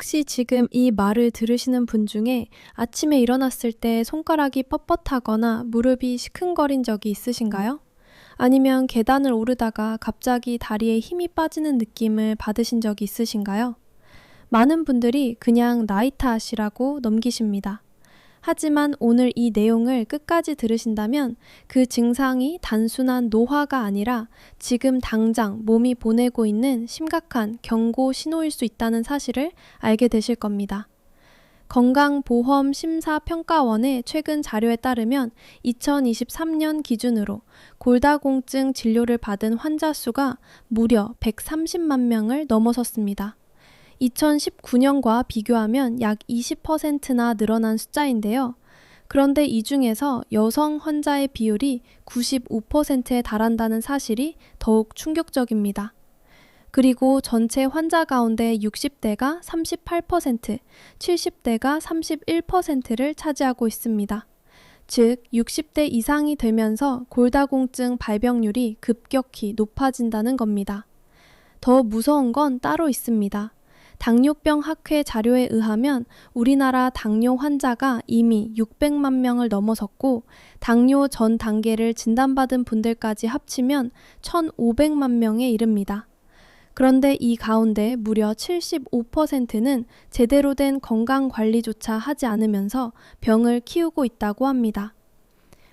혹시 지금 이 말을 들으시는 분 중에 아침에 일어났을 때 손가락이 뻣뻣하거나 무릎이 시큰거린 적이 있으신가요? 아니면 계단을 오르다가 갑자기 다리에 힘이 빠지는 느낌을 받으신 적이 있으신가요? 많은 분들이 그냥 나이 탓이라고 넘기십니다. 하지만 오늘 이 내용을 끝까지 들으신다면 그 증상이 단순한 노화가 아니라 지금 당장 몸이 보내고 있는 심각한 경고 신호일 수 있다는 사실을 알게 되실 겁니다. 건강보험심사평가원의 최근 자료에 따르면 2023년 기준으로 골다공증 진료를 받은 환자 수가 무려 130만 명을 넘어섰습니다. 2019년과 비교하면 약 20%나 늘어난 숫자인데요. 그런데 이 중에서 여성 환자의 비율이 95%에 달한다는 사실이 더욱 충격적입니다. 그리고 전체 환자 가운데 60대가 38%, 70대가 31%를 차지하고 있습니다. 즉, 60대 이상이 되면서 골다공증 발병률이 급격히 높아진다는 겁니다. 더 무서운 건 따로 있습니다. 당뇨병 학회 자료에 의하면 우리나라 당뇨 환자가 이미 600만 명을 넘어섰고 당뇨 전 단계를 진단받은 분들까지 합치면 1,500만 명에 이릅니다. 그런데 이 가운데 무려 75%는 제대로 된 건강관리조차 하지 않으면서 병을 키우고 있다고 합니다.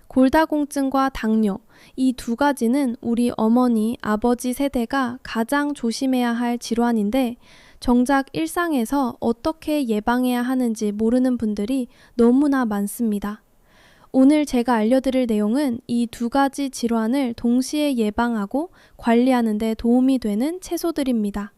골다공증과 당뇨, 이 두 가지는 우리 어머니, 아버지 세대가 가장 조심해야 할 질환인데 정작 일상에서 어떻게 예방해야 하는지 모르는 분들이 너무나 많습니다. 오늘 제가 알려드릴 내용은 이 두 가지 질환을 동시에 예방하고 관리하는 데 도움이 되는 채소들입니다.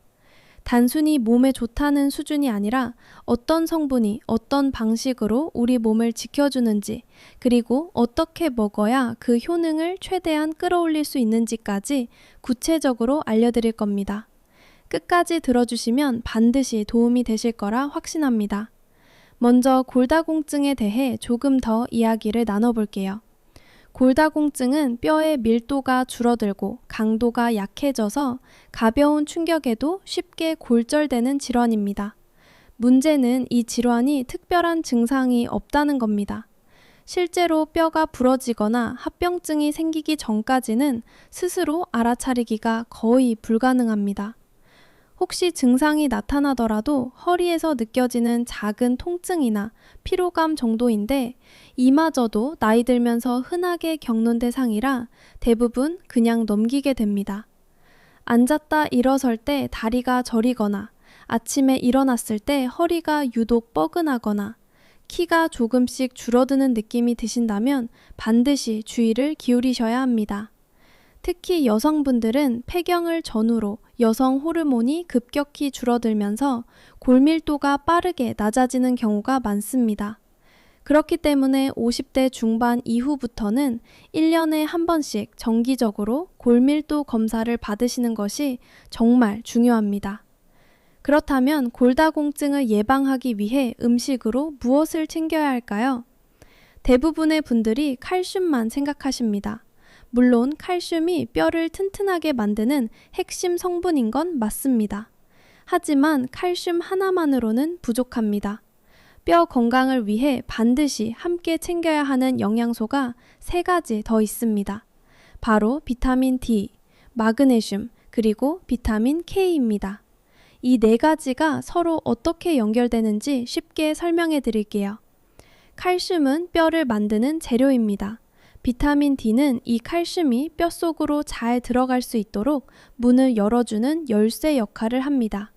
단순히 몸에 좋다는 수준이 아니라 어떤 성분이 어떤 방식으로 우리 몸을 지켜주는지, 그리고 어떻게 먹어야 그 효능을 최대한 끌어올릴 수 있는지까지 구체적으로 알려드릴 겁니다. 끝까지 들어주시면 반드시 도움이 되실 거라 확신합니다. 먼저 골다공증에 대해 조금 더 이야기를 나눠볼게요. 골다공증은 뼈의 밀도가 줄어들고 강도가 약해져서 가벼운 충격에도 쉽게 골절되는 질환입니다. 문제는 이 질환이 특별한 증상이 없다는 겁니다. 실제로 뼈가 부러지거나 합병증이 생기기 전까지는 스스로 알아차리기가 거의 불가능합니다. 혹시 증상이 나타나더라도 허리에서 느껴지는 작은 통증이나 피로감 정도인데 이마저도 나이 들면서 흔하게 겪는 대상이라 대부분 그냥 넘기게 됩니다. 앉았다 일어설 때 다리가 저리거나 아침에 일어났을 때 허리가 유독 뻐근하거나 키가 조금씩 줄어드는 느낌이 드신다면 반드시 주의를 기울이셔야 합니다. 특히 여성분들은 폐경을 전후로 여성 호르몬이 급격히 줄어들면서 골밀도가 빠르게 낮아지는 경우가 많습니다. 그렇기 때문에 50대 중반 이후부터는 1년에 한 번씩 정기적으로 골밀도 검사를 받으시는 것이 정말 중요합니다. 그렇다면 골다공증을 예방하기 위해 음식으로 무엇을 챙겨야 할까요? 대부분의 분들이 칼슘만 생각하십니다. 물론 칼슘이 뼈를 튼튼하게 만드는 핵심 성분인 건 맞습니다. 하지만 칼슘 하나만으로는 부족합니다. 뼈 건강을 위해 반드시 함께 챙겨야 하는 영양소가 3가지 더 있습니다. 바로 비타민 D, 마그네슘, 그리고 비타민 K입니다. 이 4가지가 서로 어떻게 연결되는지 쉽게 설명해 드릴게요. 칼슘은 뼈를 만드는 재료입니다. 비타민 D는 이 칼슘이 뼛속으로 잘 들어갈 수 있도록 문을 열어주는 열쇠 역할을 합니다.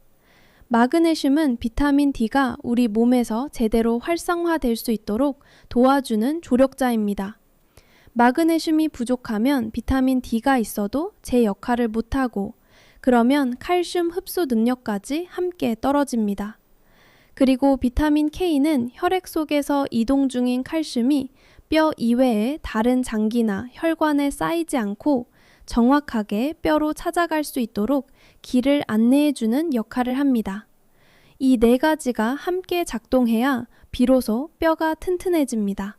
마그네슘은 비타민 D가 우리 몸에서 제대로 활성화될 수 있도록 도와주는 조력자입니다. 마그네슘이 부족하면 비타민 D가 있어도 제 역할을 못하고 그러면 칼슘 흡수 능력까지 함께 떨어집니다. 그리고 비타민 K는 혈액 속에서 이동 중인 칼슘이 뼈 이외의 다른 장기나 혈관에 쌓이지 않고 정확하게 뼈로 찾아갈 수 있도록 길을 안내해주는 역할을 합니다. 이 4가지가 함께 작동해야 비로소 뼈가 튼튼해집니다.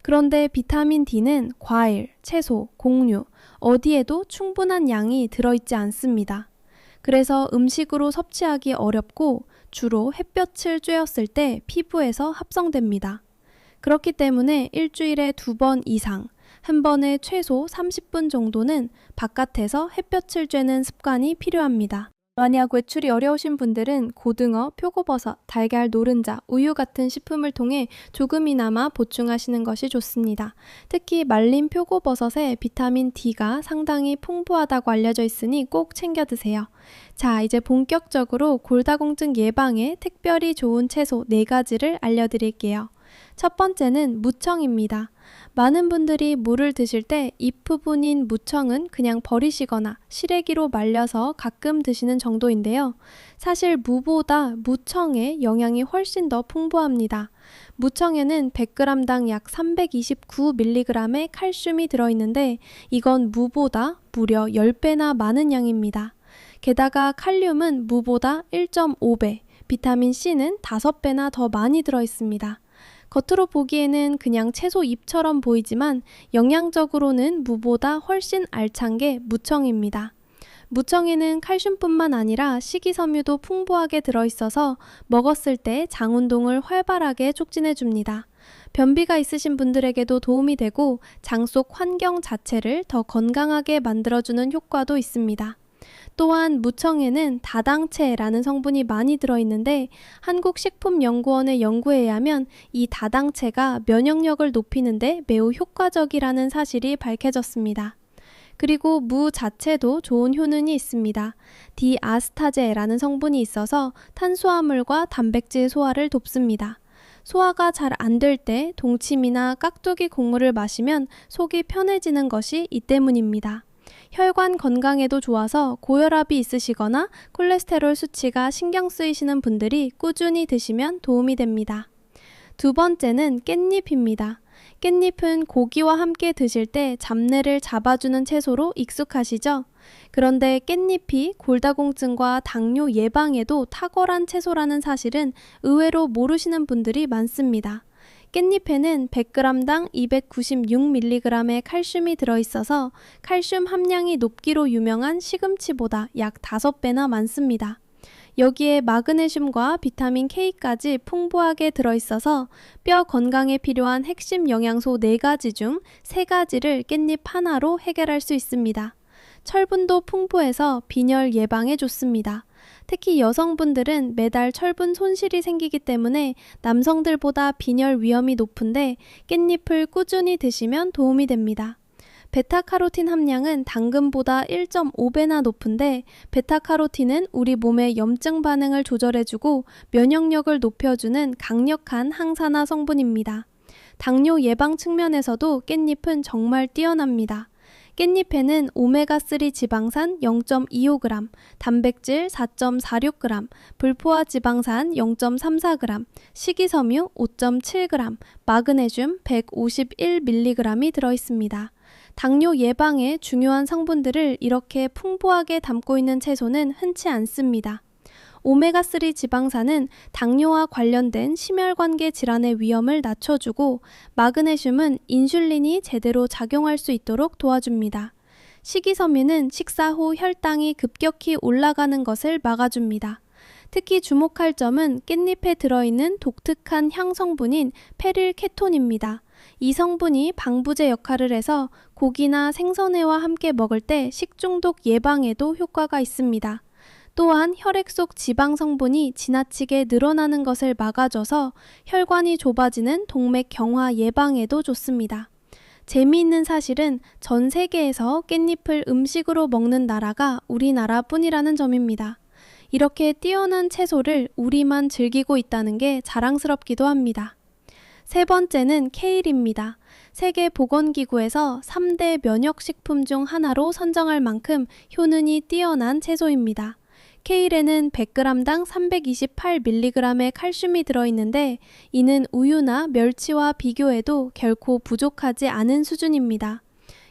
그런데 비타민 D는 과일, 채소, 곡류, 어디에도 충분한 양이 들어있지 않습니다. 그래서 음식으로 섭취하기 어렵고 주로 햇볕을 쬐었을 때 피부에서 합성됩니다. 그렇기 때문에 일주일에 2번 이상, 한 번에 최소 30분 정도는 바깥에서 햇볕을 쬐는 습관이 필요합니다. 만약 외출이 어려우신 분들은 고등어, 표고버섯, 달걀, 노른자, 우유 같은 식품을 통해 조금이나마 보충하시는 것이 좋습니다. 특히 말린 표고버섯에 비타민 D가 상당히 풍부하다고 알려져 있으니 꼭 챙겨 드세요. 자, 이제 본격적으로 골다공증 예방에 특별히 좋은 채소 4가지를 알려드릴게요. 첫 번째는 무청입니다. 많은 분들이 물을 드실 때 잎부분인 무청은 그냥 버리시거나 시래기로 말려서 가끔 드시는 정도인데요. 사실 무보다 무청의 영양이 훨씬 더 풍부합니다. 무청에는 100g당 약 329mg의 칼슘이 들어있는데 이건 무보다 무려 10배나 많은 양입니다. 게다가 칼륨은 무보다 1.5배, 비타민 C는 5배나 더 많이 들어있습니다. 겉으로 보기에는 그냥 채소 잎처럼 보이지만 영양적으로는 무보다 훨씬 알찬 게 무청입니다. 무청에는 칼슘뿐만 아니라 식이섬유도 풍부하게 들어있어서 먹었을 때 장 운동을 활발하게 촉진해줍니다. 변비가 있으신 분들에게도 도움이 되고 장 속 환경 자체를 더 건강하게 만들어주는 효과도 있습니다. 또한 무청에는 다당체라는 성분이 많이 들어있는데 한국식품연구원의 연구에 의하면 이 다당체가 면역력을 높이는데 매우 효과적이라는 사실이 밝혀졌습니다. 그리고 무 자체도 좋은 효능이 있습니다. 디아스타제라는 성분이 있어서 탄수화물과 단백질 소화를 돕습니다. 소화가 잘 안 될 때 동치미나 깍두기 국물을 마시면 속이 편해지는 것이 이 때문입니다. 혈관 건강에도 좋아서 고혈압이 있으시거나 콜레스테롤 수치가 신경 쓰이시는 분들이 꾸준히 드시면 도움이 됩니다. 두 번째는 깻잎입니다. 깻잎은 고기와 함께 드실 때 잡내를 잡아주는 채소로 익숙하시죠? 그런데 깻잎이 골다공증과 당뇨 예방에도 탁월한 채소라는 사실은 의외로 모르시는 분들이 많습니다. 깻잎에는 100g당 296mg의 칼슘이 들어있어서 칼슘 함량이 높기로 유명한 시금치보다 약 5배나 많습니다. 여기에 마그네슘과 비타민 K까지 풍부하게 들어있어서 뼈 건강에 필요한 핵심 영양소 4가지 중 3가지를 깻잎 하나로 해결할 수 있습니다. 철분도 풍부해서 빈혈 예방에 좋습니다. 특히 여성분들은 매달 철분 손실이 생기기 때문에 남성들보다 빈혈 위험이 높은데 깻잎을 꾸준히 드시면 도움이 됩니다. 베타카로틴 함량은 당근보다 1.5배나 높은데 베타카로틴은 우리 몸의 염증 반응을 조절해주고 면역력을 높여주는 강력한 항산화 성분입니다. 당뇨 예방 측면에서도 깻잎은 정말 뛰어납니다. 깻잎에는 오메가3 지방산 0.25g, 단백질 4.46g, 불포화 지방산 0.34g, 식이섬유 5.7g, 마그네슘 151mg이 들어있습니다. 당뇨 예방에 중요한 성분들을 이렇게 풍부하게 담고 있는 채소는 흔치 않습니다. 오메가3 지방산은 당뇨와 관련된 심혈관계 질환의 위험을 낮춰주고 마그네슘은 인슐린이 제대로 작용할 수 있도록 도와줍니다. 식이섬유는 식사 후 혈당이 급격히 올라가는 것을 막아줍니다. 특히 주목할 점은 깻잎에 들어있는 독특한 향성분인 페릴케톤입니다. 이 성분이 방부제 역할을 해서 고기나 생선회와 함께 먹을 때 식중독 예방에도 효과가 있습니다. 또한 혈액 속 지방 성분이 지나치게 늘어나는 것을 막아줘서 혈관이 좁아지는 동맥 경화 예방에도 좋습니다. 재미있는 사실은 전 세계에서 깻잎을 음식으로 먹는 나라가 우리나라뿐이라는 점입니다. 이렇게 뛰어난 채소를 우리만 즐기고 있다는 게 자랑스럽기도 합니다. 세 번째는 케일입니다. 세계보건기구에서 3대 면역식품 중 하나로 선정할 만큼 효능이 뛰어난 채소입니다. 케일에는 100g당 328mg의 칼슘이 들어있는데 이는 우유나 멸치와 비교해도 결코 부족하지 않은 수준입니다.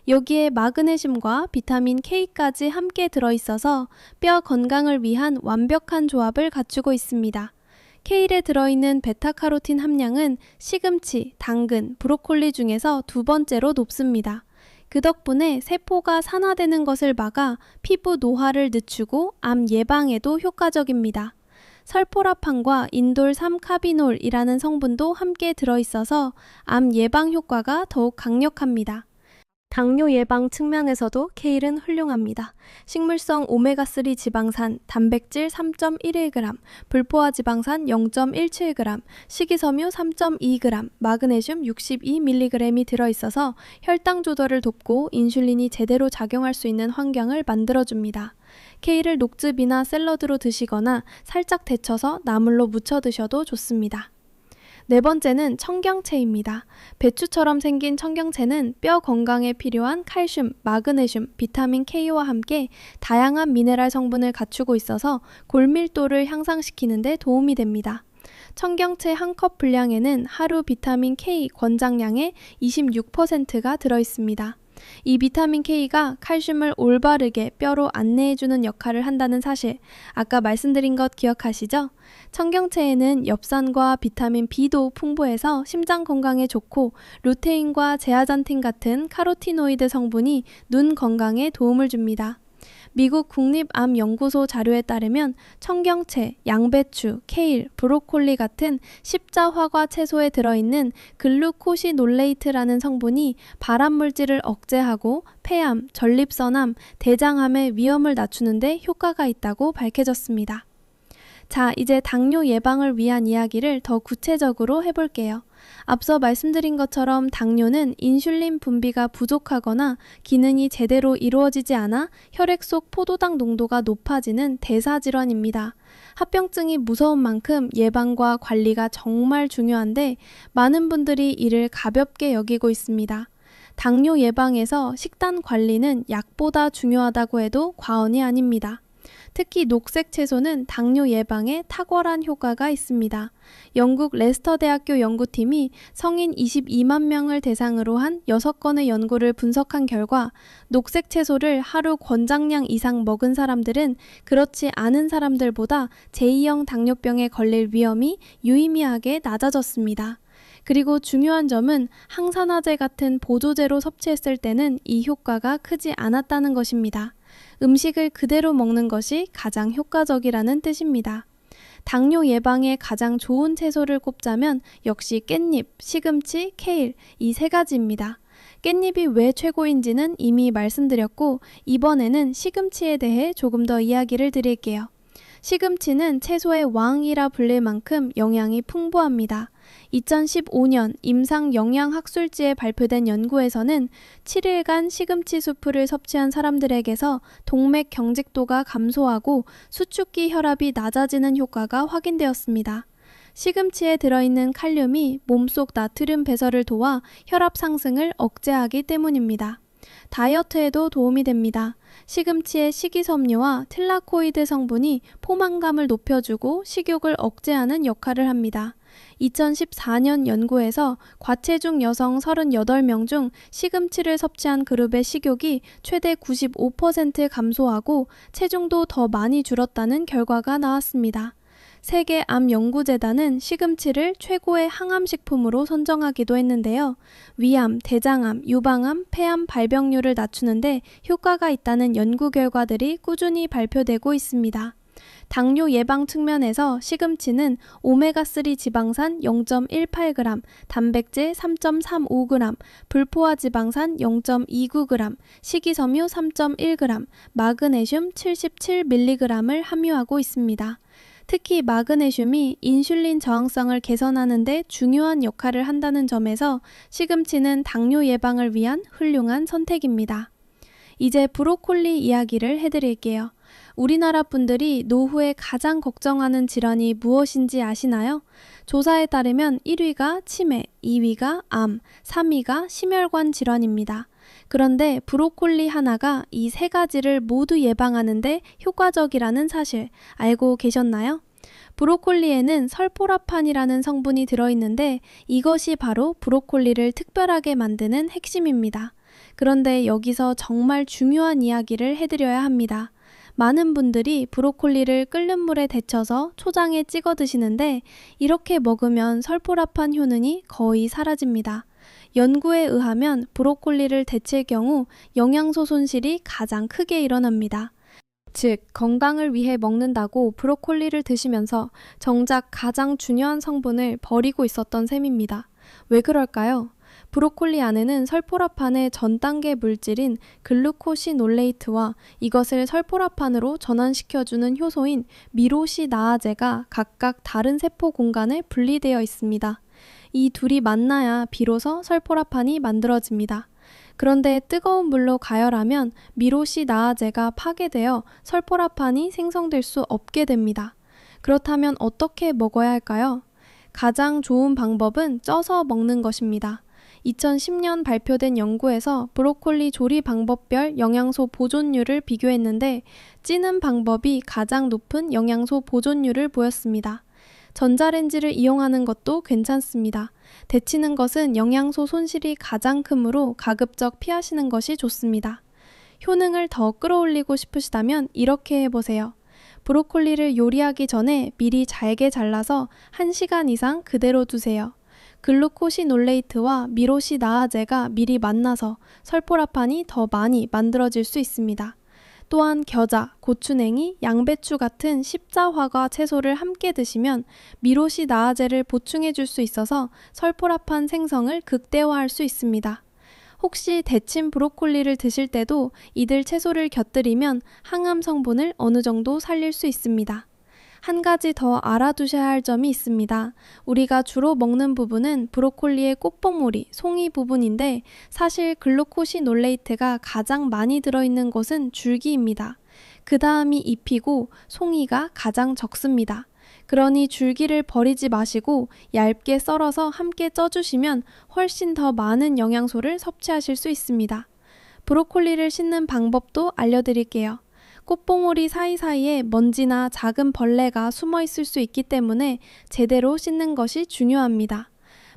여기에 마그네슘과 비타민 K까지 함께 들어있어서 뼈 건강을 위한 완벽한 조합을 갖추고 있습니다. 케일에 들어있는 베타카로틴 함량은 시금치, 당근, 브로콜리 중에서 2번째로 높습니다. 그 덕분에 세포가 산화되는 것을 막아 피부 노화를 늦추고 암 예방에도 효과적입니다. 설포라판과 인돌 3카비놀이라는 성분도 함께 들어있어서 암 예방 효과가 더욱 강력합니다. 당뇨 예방 측면에서도 케일은 훌륭합니다. 식물성 오메가3 지방산, 단백질 3.11g, 불포화 지방산 0.17g, 식이섬유 3.2g, 마그네슘 62mg이 들어있어서 혈당 조절을 돕고 인슐린이 제대로 작용할 수 있는 환경을 만들어줍니다. 케일을 녹즙이나 샐러드로 드시거나 살짝 데쳐서 나물로 무쳐 드셔도 좋습니다. 네 번째는 청경채입니다. 배추처럼 생긴 청경채는 뼈 건강에 필요한 칼슘, 마그네슘, 비타민 K와 함께 다양한 미네랄 성분을 갖추고 있어서 골밀도를 향상시키는 데 도움이 됩니다. 청경채 한 컵 분량에는 하루 비타민 K 권장량의 26%가 들어있습니다. 이 비타민 K가 칼슘을 올바르게 뼈로 안내해주는 역할을 한다는 사실, 아까 말씀드린 것 기억하시죠? 청경채에는 엽산과 비타민 B도 풍부해서 심장 건강에 좋고 루테인과 제아잔틴 같은 카로티노이드 성분이 눈 건강에 도움을 줍니다. 미국 국립암연구소 자료에 따르면 청경채, 양배추, 케일, 브로콜리 같은 십자화과 채소에 들어있는 글루코시놀레이트라는 성분이 발암물질을 억제하고 폐암, 전립선암, 대장암의 위험을 낮추는 데 효과가 있다고 밝혀졌습니다. 자, 이제 당뇨 예방을 위한 이야기를 더 구체적으로 해볼게요. 앞서 말씀드린 것처럼 당뇨는 인슐린 분비가 부족하거나 기능이 제대로 이루어지지 않아 혈액 속 포도당 농도가 높아지는 대사질환입니다. 합병증이 무서운 만큼 예방과 관리가 정말 중요한데 많은 분들이 이를 가볍게 여기고 있습니다. 당뇨 예방에서 식단 관리는 약보다 중요하다고 해도 과언이 아닙니다. 특히 녹색 채소는 당뇨 예방에 탁월한 효과가 있습니다. 영국 레스터 대학교 연구팀이 성인 22만 명을 대상으로 한 6건의 연구를 분석한 결과 녹색 채소를 하루 권장량 이상 먹은 사람들은 그렇지 않은 사람들보다 제2형 당뇨병에 걸릴 위험이 유의미하게 낮아졌습니다. 그리고 중요한 점은 항산화제 같은 보조제로 섭취했을 때는 이 효과가 크지 않았다는 것입니다. 음식을 그대로 먹는 것이 가장 효과적이라는 뜻입니다. 당뇨 예방에 가장 좋은 채소를 꼽자면 역시 깻잎, 시금치, 케일 이 세 가지입니다. 깻잎이 왜 최고인지는 이미 말씀드렸고 이번에는 시금치에 대해 조금 더 이야기를 드릴게요. 시금치는 채소의 왕이라 불릴 만큼 영양이 풍부합니다. 2015년 임상영양학술지에 발표된 연구에서는 7일간 시금치 수프를 섭취한 사람들에게서 동맥 경직도가 감소하고 수축기 혈압이 낮아지는 효과가 확인되었습니다. 시금치에 들어있는 칼륨이 몸속 나트륨 배설을 도와 혈압 상승을 억제하기 때문입니다. 다이어트에도 도움이 됩니다. 시금치의 식이섬유와 틸라코이드 성분이 포만감을 높여주고 식욕을 억제하는 역할을 합니다. 2014년 연구에서 과체중 여성 38명 중 시금치를 섭취한 그룹의 식욕이 최대 95% 감소하고 체중도 더 많이 줄었다는 결과가 나왔습니다. 세계암연구재단은 시금치를 최고의 항암식품으로 선정하기도 했는데요. 위암, 대장암, 유방암, 폐암 발병률을 낮추는데 효과가 있다는 연구 결과들이 꾸준히 발표되고 있습니다. 당뇨 예방 측면에서 시금치는 오메가3 지방산 0.18g, 단백질 3.35g, 불포화 지방산 0.29g, 식이섬유 3.1g, 마그네슘 77mg을 함유하고 있습니다. 특히 마그네슘이 인슐린 저항성을 개선하는 데 중요한 역할을 한다는 점에서 시금치는 당뇨 예방을 위한 훌륭한 선택입니다. 이제 브로콜리 이야기를 해드릴게요. 우리나라 분들이 노후에 가장 걱정하는 질환이 무엇인지 아시나요? 조사에 따르면 1위가 치매, 2위가 암, 3위가 심혈관 질환입니다. 그런데 브로콜리 하나가 이 세 가지를 모두 예방하는데 효과적이라는 사실 알고 계셨나요? 브로콜리에는 설포라판이라는 성분이 들어있는데 이것이 바로 브로콜리를 특별하게 만드는 핵심입니다. 그런데 여기서 정말 중요한 이야기를 해드려야 합니다. 많은 분들이 브로콜리를 끓는 물에 데쳐서 초장에 찍어 드시는데 이렇게 먹으면 설포라판 효능이 거의 사라집니다. 연구에 의하면 브로콜리를 데칠 경우 영양소 손실이 가장 크게 일어납니다. 즉, 건강을 위해 먹는다고 브로콜리를 드시면서 정작 가장 중요한 성분을 버리고 있었던 셈입니다. 왜 그럴까요? 브로콜리 안에는 설포라판의 전 단계 물질인 글루코시놀레이트와 이것을 설포라판으로 전환시켜주는 효소인 미로시나아제가 각각 다른 세포 공간에 분리되어 있습니다. 이 둘이 만나야 비로소 설포라판이 만들어집니다. 그런데 뜨거운 물로 가열하면 미로시나아제가 파괴되어 설포라판이 생성될 수 없게 됩니다. 그렇다면 어떻게 먹어야 할까요? 가장 좋은 방법은 쪄서 먹는 것입니다. 2010년 발표된 연구에서 브로콜리 조리 방법별 영양소 보존율을 비교했는데 찌는 방법이 가장 높은 영양소 보존율을 보였습니다. 전자레인지를 이용하는 것도 괜찮습니다. 데치는 것은 영양소 손실이 가장 크므로 가급적 피하시는 것이 좋습니다. 효능을 더 끌어올리고 싶으시다면 이렇게 해보세요. 브로콜리를 요리하기 전에 미리 잘게 잘라서 1시간 이상 그대로 두세요. 글루코시놀레이트와 미로시나아제가 미리 만나서 설포라판이 더 많이 만들어질 수 있습니다. 또한 겨자, 고추냉이, 양배추 같은 십자화과 채소를 함께 드시면 미로시나아제를 보충해 줄 수 있어서 설포라판 생성을 극대화할 수 있습니다. 혹시 데친 브로콜리를 드실 때도 이들 채소를 곁들이면 항암 성분을 어느 정도 살릴 수 있습니다. 한 가지 더 알아두셔야 할 점이 있습니다. 우리가 주로 먹는 부분은 브로콜리의 꽃봉오리, 송이 부분인데 사실 글루코시놀레이트가 가장 많이 들어있는 곳은 줄기입니다. 그 다음이 잎이고 송이가 가장 적습니다. 그러니 줄기를 버리지 마시고 얇게 썰어서 함께 쪄주시면 훨씬 더 많은 영양소를 섭취하실 수 있습니다. 브로콜리를 씻는 방법도 알려드릴게요. 꽃봉오리 사이사이에 먼지나 작은 벌레가 숨어 있을 수 있기 때문에 제대로 씻는 것이 중요합니다.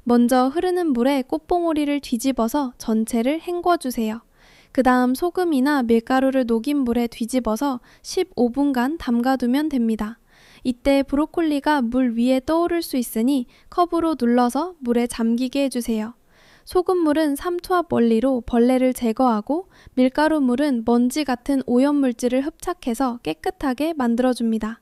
먼저 흐르는 물에 꽃봉오리를 뒤집어서 전체를 헹궈주세요. 그 다음 소금이나 밀가루를 녹인 물에 뒤집어서 15분간 담가두면 됩니다. 이때 브로콜리가 물 위에 떠오를 수 있으니 컵으로 눌러서 물에 잠기게 해주세요. 소금물은 삼투압 원리로 벌레를 제거하고 밀가루물은 먼지 같은 오염물질을 흡착해서 깨끗하게 만들어줍니다.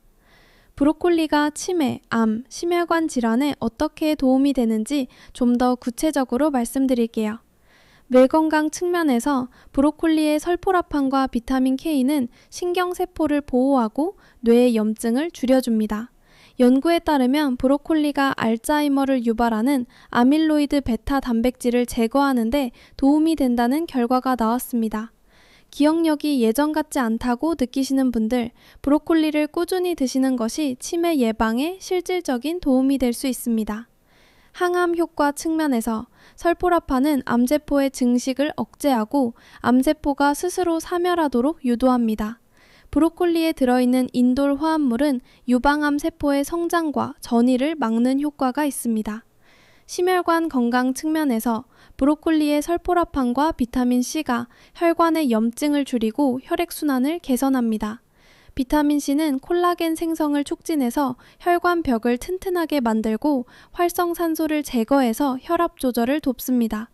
브로콜리가 치매, 암, 심혈관 질환에 어떻게 도움이 되는지 좀 더 구체적으로 말씀드릴게요. 뇌건강 측면에서 브로콜리의 설포라판과 비타민 K는 신경세포를 보호하고 뇌의 염증을 줄여줍니다. 연구에 따르면 브로콜리가 알츠하이머를 유발하는 아밀로이드 베타 단백질을 제거하는 데 도움이 된다는 결과가 나왔습니다. 기억력이 예전 같지 않다고 느끼시는 분들, 브로콜리를 꾸준히 드시는 것이 치매 예방에 실질적인 도움이 될 수 있습니다. 항암 효과 측면에서 설포라판은 암세포의 증식을 억제하고 암세포가 스스로 사멸하도록 유도합니다. 브로콜리에 들어있는 인돌 화합물은 유방암 세포의 성장과 전이를 막는 효과가 있습니다. 심혈관 건강 측면에서 브로콜리의 설포라판과 비타민C가 혈관의 염증을 줄이고 혈액순환을 개선합니다. 비타민C는 콜라겐 생성을 촉진해서 혈관 벽을 튼튼하게 만들고 활성산소를 제거해서 혈압 조절을 돕습니다.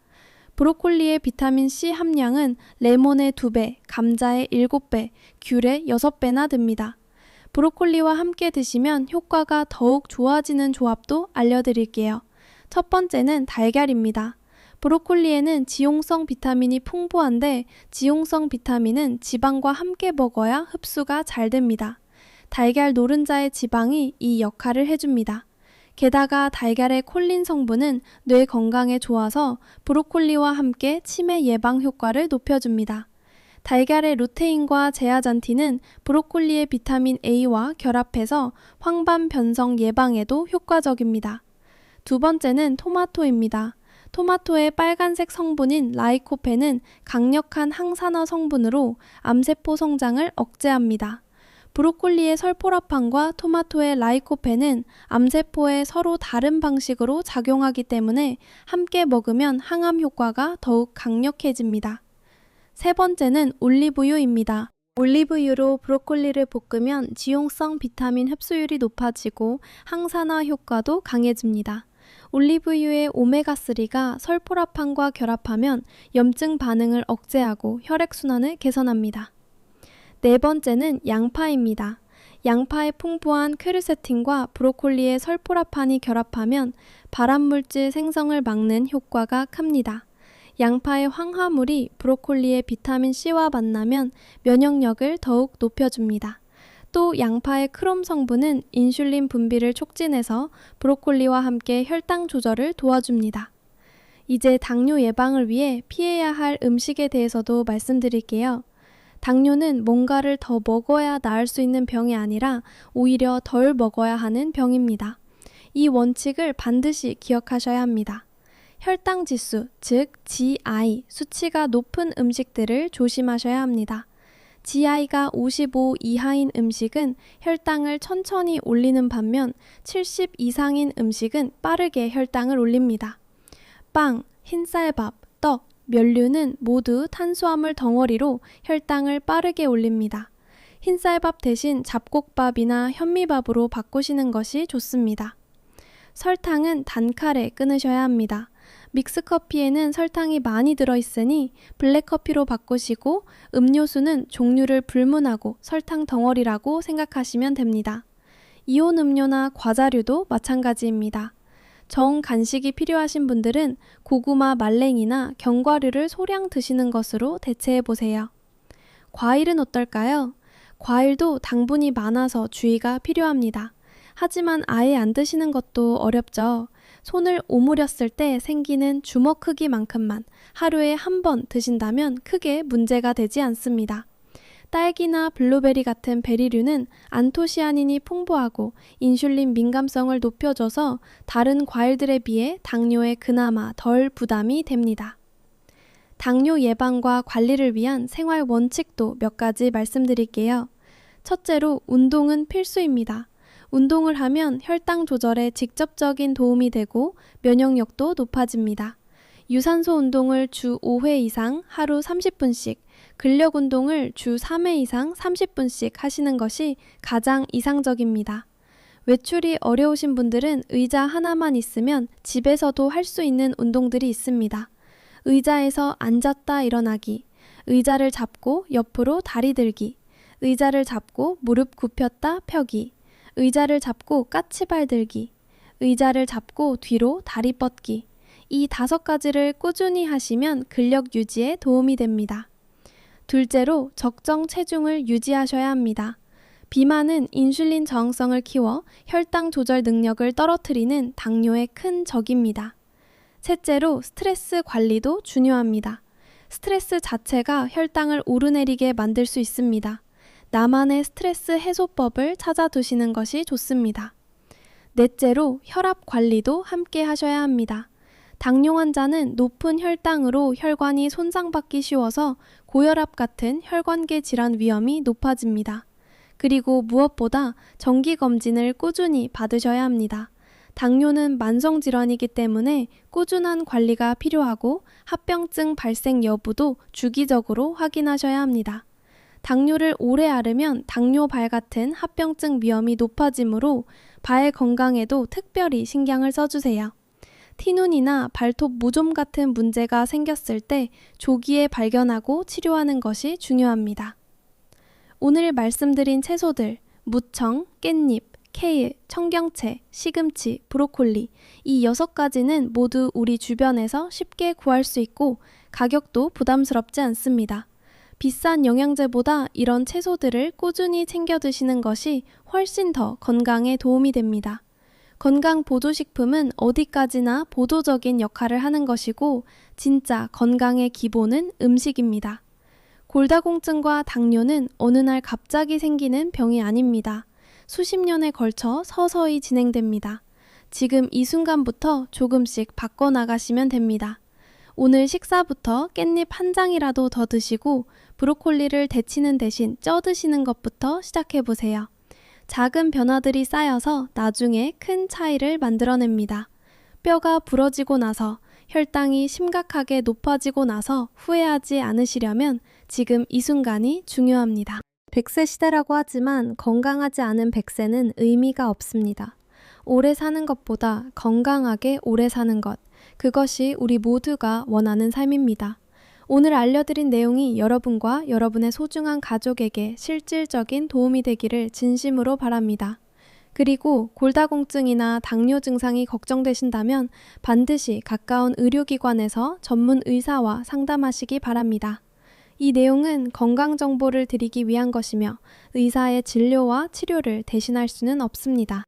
브로콜리의 비타민C 함량은 레몬의 2배, 감자의 7배, 귤의 6배나 됩니다. 브로콜리와 함께 드시면 효과가 더욱 좋아지는 조합도 알려드릴게요. 첫 번째는 달걀입니다. 브로콜리에는 지용성 비타민이 풍부한데 지용성 비타민은 지방과 함께 먹어야 흡수가 잘 됩니다. 달걀 노른자의 지방이 이 역할을 해줍니다. 게다가 달걀의 콜린 성분은 뇌 건강에 좋아서 브로콜리와 함께 치매 예방 효과를 높여줍니다. 달걀의 루테인과 제아잔틴은 브로콜리의 비타민 A와 결합해서 황반 변성 예방에도 효과적입니다. 두 번째는 토마토입니다. 토마토의 빨간색 성분인 라이코펜은 강력한 항산화 성분으로 암세포 성장을 억제합니다. 브로콜리의 설포라판과 토마토의 라이코펜은 암세포에 서로 다른 방식으로 작용하기 때문에 함께 먹으면 항암 효과가 더욱 강력해집니다. 세 번째는 올리브유입니다. 올리브유로 브로콜리를 볶으면 지용성 비타민 흡수율이 높아지고 항산화 효과도 강해집니다. 올리브유의 오메가3가 설포라판과 결합하면 염증 반응을 억제하고 혈액순환을 개선합니다. 네 번째는 양파입니다. 양파의 풍부한 퀘르세틴과 브로콜리의 설포라판이 결합하면 발암물질 생성을 막는 효과가 큽니다. 양파의 황화물이 브로콜리의 비타민C와 만나면 면역력을 더욱 높여줍니다. 또 양파의 크롬 성분은 인슐린 분비를 촉진해서 브로콜리와 함께 혈당 조절을 도와줍니다. 이제 당뇨 예방을 위해 피해야 할 음식에 대해서도 말씀드릴게요. 당뇨는 뭔가를 더 먹어야 나을 수 있는 병이 아니라 오히려 덜 먹어야 하는 병입니다. 이 원칙을 반드시 기억하셔야 합니다. 혈당 지수, 즉 GI 수치가 높은 음식들을 조심하셔야 합니다. GI가 55 이하인 음식은 혈당을 천천히 올리는 반면 70 이상인 음식은 빠르게 혈당을 올립니다. 빵, 흰쌀밥, 떡, 면류는 모두 탄수화물 덩어리로 혈당을 빠르게 올립니다. 흰쌀밥 대신 잡곡밥이나 현미밥으로 바꾸시는 것이 좋습니다. 설탕은 단칼에 끊으셔야 합니다. 믹스커피에는 설탕이 많이 들어있으니 블랙커피로 바꾸시고 음료수는 종류를 불문하고 설탕 덩어리라고 생각하시면 됩니다. 이온 음료나 과자류도 마찬가지입니다. 정 간식이 필요하신 분들은 고구마 말랭이나 견과류를 소량 드시는 것으로 대체해보세요. 과일은 어떨까요? 과일도 당분이 많아서 주의가 필요합니다. 하지만 아예 안 드시는 것도 어렵죠. 손을 오므렸을 때 생기는 주먹 크기만큼만 하루에 한 번 드신다면 크게 문제가 되지 않습니다. 딸기나 블루베리 같은 베리류는 안토시아닌이 풍부하고 인슐린 민감성을 높여줘서 다른 과일들에 비해 당뇨에 그나마 덜 부담이 됩니다. 당뇨 예방과 관리를 위한 생활 원칙도 몇 가지 말씀드릴게요. 첫째로 운동은 필수입니다. 운동을 하면 혈당 조절에 직접적인 도움이 되고 면역력도 높아집니다. 유산소 운동을 주 5회 이상 하루 30분씩, 근력 운동을 주 3회 이상 30분씩 하시는 것이 가장 이상적입니다. 외출이 어려우신 분들은 의자 하나만 있으면 집에서도 할 수 있는 운동들이 있습니다. 의자에서 앉았다 일어나기, 의자를 잡고 옆으로 다리 들기, 의자를 잡고 무릎 굽혔다 펴기, 의자를 잡고 까치발 들기, 의자를 잡고 뒤로 다리 뻗기. 이 5가지를 꾸준히 하시면 근력 유지에 도움이 됩니다. 둘째로 적정 체중을 유지하셔야 합니다. 비만은 인슐린 저항성을 키워 혈당 조절 능력을 떨어뜨리는 당뇨의 큰 적입니다. 셋째로 스트레스 관리도 중요합니다. 스트레스 자체가 혈당을 오르내리게 만들 수 있습니다. 나만의 스트레스 해소법을 찾아두시는 것이 좋습니다. 넷째로 혈압 관리도 함께 하셔야 합니다. 당뇨 환자는 높은 혈당으로 혈관이 손상받기 쉬워서 고혈압 같은 혈관계 질환 위험이 높아집니다. 그리고 무엇보다 정기검진을 꾸준히 받으셔야 합니다. 당뇨는 만성질환이기 때문에 꾸준한 관리가 필요하고 합병증 발생 여부도 주기적으로 확인하셔야 합니다. 당뇨를 오래 앓으면 당뇨발 같은 합병증 위험이 높아지므로 발 건강에도 특별히 신경을 써주세요. 티눈이나 발톱 무좀 같은 문제가 생겼을 때 조기에 발견하고 치료하는 것이 중요합니다. 오늘 말씀드린 채소들, 무청, 깻잎, 케일, 청경채, 시금치, 브로콜리 이 6가지는 모두 우리 주변에서 쉽게 구할 수 있고 가격도 부담스럽지 않습니다. 비싼 영양제보다 이런 채소들을 꾸준히 챙겨 드시는 것이 훨씬 더 건강에 도움이 됩니다. 건강 보조식품은 어디까지나 보조적인 역할을 하는 것이고 진짜 건강의 기본은 음식입니다. 골다공증과 당뇨는 어느 날 갑자기 생기는 병이 아닙니다. 수십 년에 걸쳐 서서히 진행됩니다. 지금 이 순간부터 조금씩 바꿔나가시면 됩니다. 오늘 식사부터 깻잎 한 장이라도 더 드시고 브로콜리를 데치는 대신 쪄 드시는 것부터 시작해보세요. 작은 변화들이 쌓여서 나중에 큰 차이를 만들어냅니다. 뼈가 부러지고 나서 혈당이 심각하게 높아지고 나서 후회하지 않으시려면 지금 이 순간이 중요합니다. 100세 시대라고 하지만 건강하지 않은 100세는 의미가 없습니다. 오래 사는 것보다 건강하게 오래 사는 것, 그것이 우리 모두가 원하는 삶입니다. 오늘 알려드린 내용이 여러분과 여러분의 소중한 가족에게 실질적인 도움이 되기를 진심으로 바랍니다. 그리고 골다공증이나 당뇨 증상이 걱정되신다면 반드시 가까운 의료기관에서 전문 의사와 상담하시기 바랍니다. 이 내용은 건강 정보를 드리기 위한 것이며 의사의 진료와 치료를 대신할 수는 없습니다.